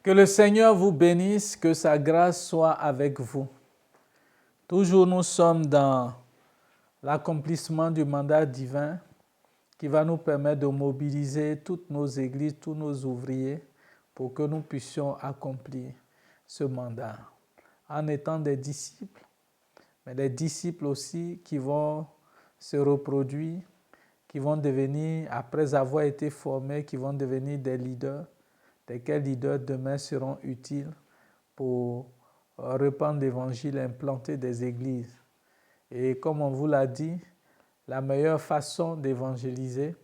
Que le Seigneur vous bénisse, que sa grâce soit avec vous. Toujours nous sommes dans l'accomplissement du mandat divin qui va nous permettre de mobiliser toutes nos églises, tous nos ouvriers pour que nous puissions accomplir ce mandat en étant des disciples, mais des disciples aussi qui vont se reproduire, qui vont devenir, après avoir été formés, qui vont devenir des leaders, desquels leaders demain seront utiles pour répandre l'évangile, implanter des églises. Et comme on vous l'a dit, la meilleure façon d'évangéliser,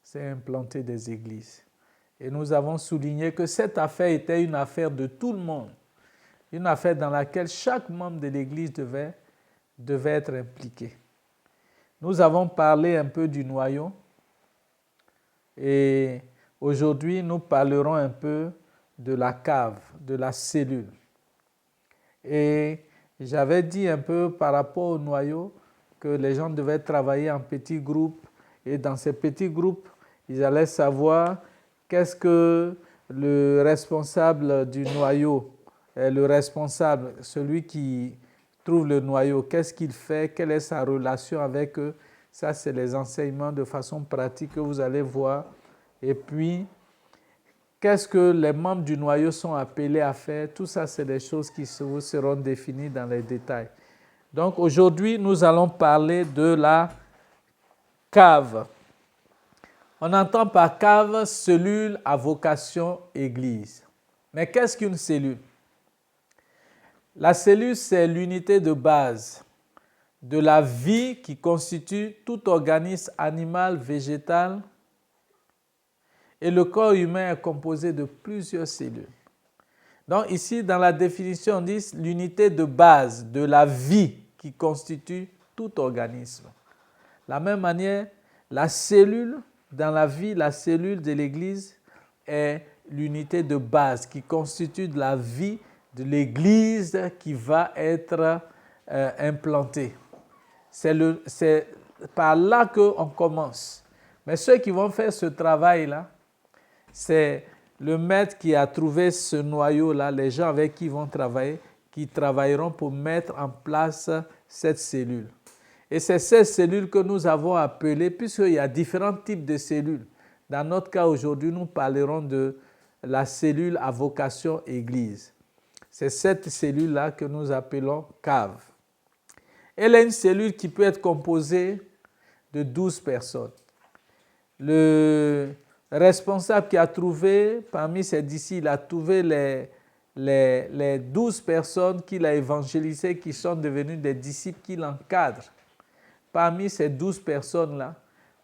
c'est implanter des églises. Et nous avons souligné que cette affaire était une affaire de tout le monde, une affaire dans laquelle chaque membre de l'église devait être impliqué. Nous avons parlé un peu du noyau et aujourd'hui nous parlerons un peu de la cave, de la cellule. Et j'avais dit un peu par rapport au noyau que les gens devaient travailler en petits groupes et dans ces petits groupes, ils allaient savoir qu'est-ce que le responsable du noyau, le responsable, celui qui trouve le noyau, qu'est-ce qu'il fait, quelle est sa relation avec eux. Ça, c'est les enseignements de façon pratique que vous allez voir. Et puis, qu'est-ce que les membres du noyau sont appelés à faire? Tout ça, c'est des choses qui vous seront définies dans les détails. Donc, aujourd'hui, nous allons parler de la cave. On entend par cave, cellule à vocation église. Mais qu'est-ce qu'une cellule? La cellule, c'est l'unité de base de la vie qui constitue tout organisme animal, végétal. Et le corps humain est composé de plusieurs cellules. Donc ici, dans la définition, on dit l'unité de base de la vie qui constitue tout organisme. De la même manière, la cellule, dans la vie, la cellule de l'Église est l'unité de base qui constitue de la vie de l'Église qui va être implantée. C'est par là qu'on commence. Mais ceux qui vont faire ce travail-là, c'est le maître qui a trouvé ce noyau-là, les gens avec qui ils vont travailler, qui travailleront pour mettre en place cette cellule. Et c'est cette cellule que nous avons appelée, puisqu'il y a différents types de cellules. Dans notre cas aujourd'hui, nous parlerons de la cellule à vocation église. C'est cette cellule-là que nous appelons cave. Elle est une cellule qui peut être composée de 12 personnes. Le responsable qui a trouvé, parmi ces disciples, il a trouvé les 12 personnes qu'il a évangélisées, qui sont devenues des disciples qu'il encadre. Parmi ces 12 personnes-là,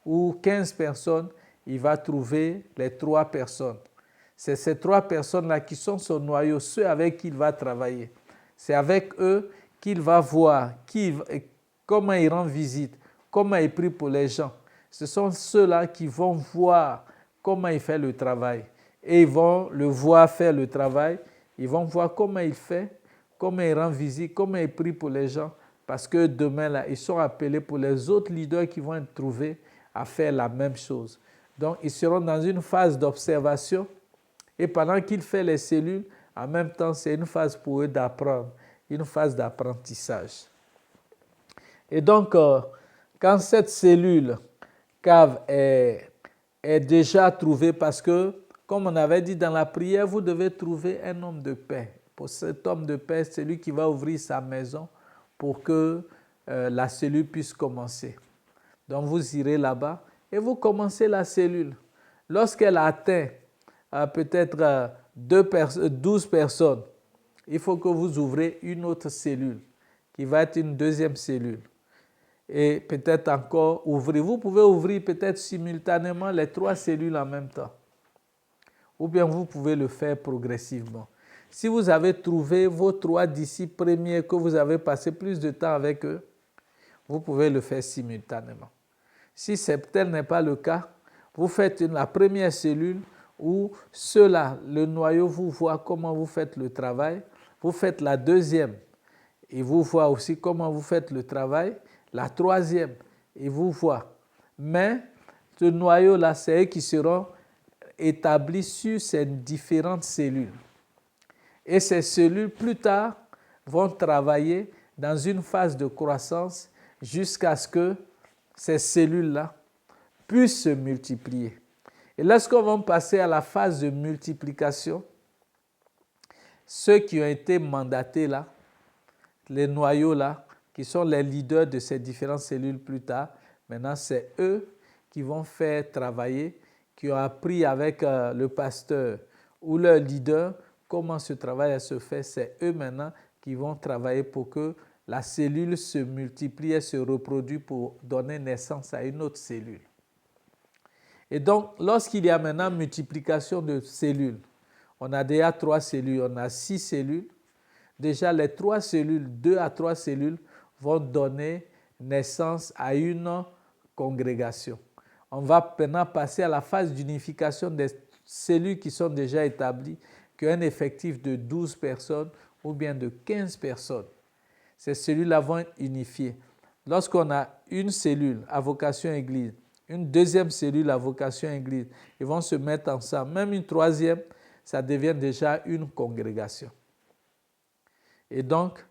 ou 15 personnes, il va trouver les 3 personnes. C'est ces 3 personnes-là qui sont son noyau, ceux avec qui il va travailler. C'est avec eux qu'il va voir comment il rend visite, comment il prie pour les gens. Ce sont ceux-là qui vont voir comment il fait le travail. Et ils vont le voir faire le travail. Ils vont voir comment il fait, comment il rend visite, comment il prie pour les gens. Parce que demain, là, ils sont appelés pour les autres leaders qui vont être trouvés à faire la même chose. Donc, ils seront dans une phase d'observation. Et pendant qu'ils font les cellules, en même temps, c'est une phase pour eux d'apprendre, une phase d'apprentissage. Et donc, quand cette cellule cave est déjà trouvée, parce que, comme on avait dit dans la prière, vous devez trouver un homme de paix. Pour cet homme de paix, c'est lui qui va ouvrir sa maison pour que la cellule puisse commencer. Donc, vous irez là-bas et vous commencez la cellule. Lorsqu'elle atteint peut-être 12 personnes, il faut que vous ouvrez une autre cellule qui va être une deuxième cellule. Et peut-être encore ouvrir. Vous pouvez ouvrir peut-être simultanément les 3 cellules en même temps. Ou bien vous pouvez le faire progressivement. Si vous avez trouvé vos 3 disciples premiers, que vous avez passé plus de temps avec eux, vous pouvez le faire simultanément. Si tel n'est pas le cas, vous faites la première cellule où ceux-là, le noyau, vous voit comment vous faites le travail. Vous faites la deuxième, et vous voit aussi comment vous faites le travail. La troisième, il vous voit. Mais ce noyau-là, c'est eux qui seront établis sur ces différentes cellules. Et ces cellules, plus tard, vont travailler dans une phase de croissance jusqu'à ce que ces cellules-là puissent se multiplier. Et lorsqu'on va passer à la phase de multiplication, ceux qui ont été mandatés là, les noyaux là, qui sont les leaders de ces différentes cellules plus tard, maintenant c'est eux qui vont faire travailler, qui ont appris avec le pasteur ou leur leader comment ce travail se fait, c'est eux maintenant qui vont travailler pour que la cellule se multiplie et se reproduise pour donner naissance à une autre cellule. Et donc, lorsqu'il y a maintenant multiplication de cellules, on a déjà 3 cellules, on a 6 cellules. Déjà, les 3 cellules, 2 à 3 cellules, vont donner naissance à une congrégation. On va maintenant passer à la phase d'unification des cellules qui sont déjà établies, qui ont un effectif de 12 personnes ou bien de 15 personnes. Ces cellules-là vont être unifiées. Lorsqu'on a une cellule à vocation église, une deuxième cellule à vocation église, ils vont se mettre ensemble. Même une troisième, ça devient déjà une congrégation. Et donc,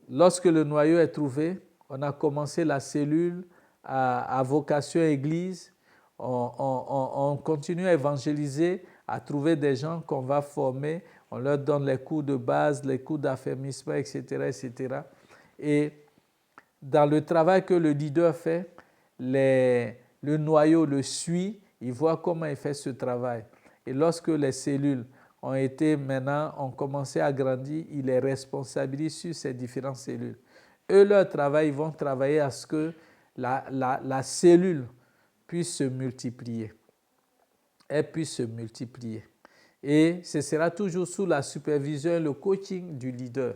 lorsque le noyau est trouvé, on a commencé la cellule à vocation église, on continue à évangéliser, à trouver des gens qu'on va former, on leur donne les cours de base, les cours d'affermissement, etc., etc. Et dans le travail que le leader fait, le noyau le suit, il voit comment il fait ce travail. Et lorsque les cellules ont commencé à grandir, il les responsabilise sur ces différentes cellules. Eux, leur travail, ils vont travailler à ce que la cellule puisse se multiplier. Elle puisse se multiplier. Et ce sera toujours sous la supervision et le coaching du leader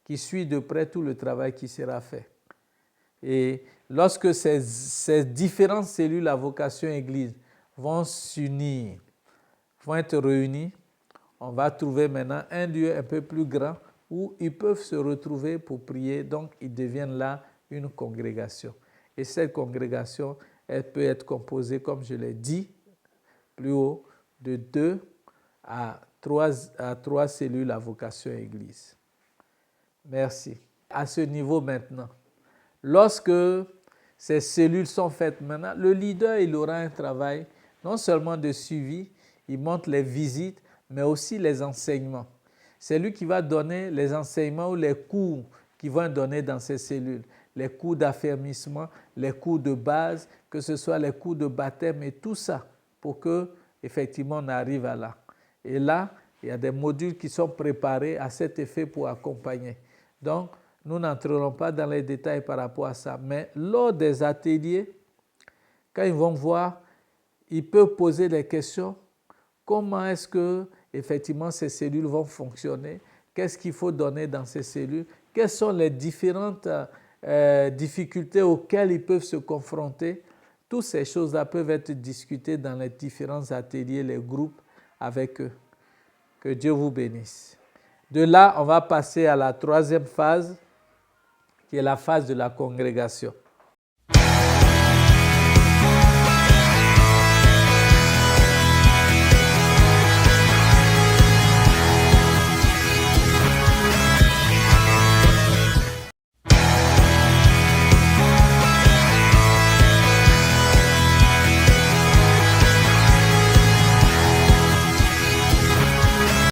qui suit de près tout le travail qui sera fait. Et lorsque ces différentes cellules à vocation église vont s'unir, vont être réunies, on va trouver maintenant un lieu un peu plus grand où ils peuvent se retrouver pour prier. Donc, ils deviennent là une congrégation. Et cette congrégation, elle peut être composée, comme je l'ai dit plus haut, de 2 à 3 cellules à vocation église. Merci. À ce niveau maintenant, lorsque ces cellules sont faites maintenant, le leader, il aura un travail non seulement de suivi, il montre les visites, mais aussi les enseignements. C'est lui qui va donner les enseignements ou les cours qui vont donner dans ces cellules, les cours d'affermissement, les cours de base, que ce soit les cours de baptême et tout ça, pour que effectivement on arrive à là. Et là, il y a des modules qui sont préparés à cet effet pour accompagner. Donc, nous n'entrerons pas dans les détails par rapport à ça, mais lors des ateliers, quand ils vont voir, ils peuvent poser des questions. Comment est-ce que effectivement ces cellules vont fonctionner? Qu'est-ce qu'il faut donner dans ces cellules? Quelles sont les différentes difficultés auxquelles ils peuvent se confronter? Toutes ces choses-là peuvent être discutées dans les différents ateliers, les groupes avec eux. Que Dieu vous bénisse. De là, on va passer à la 3e phase, qui est la phase de la congrégation.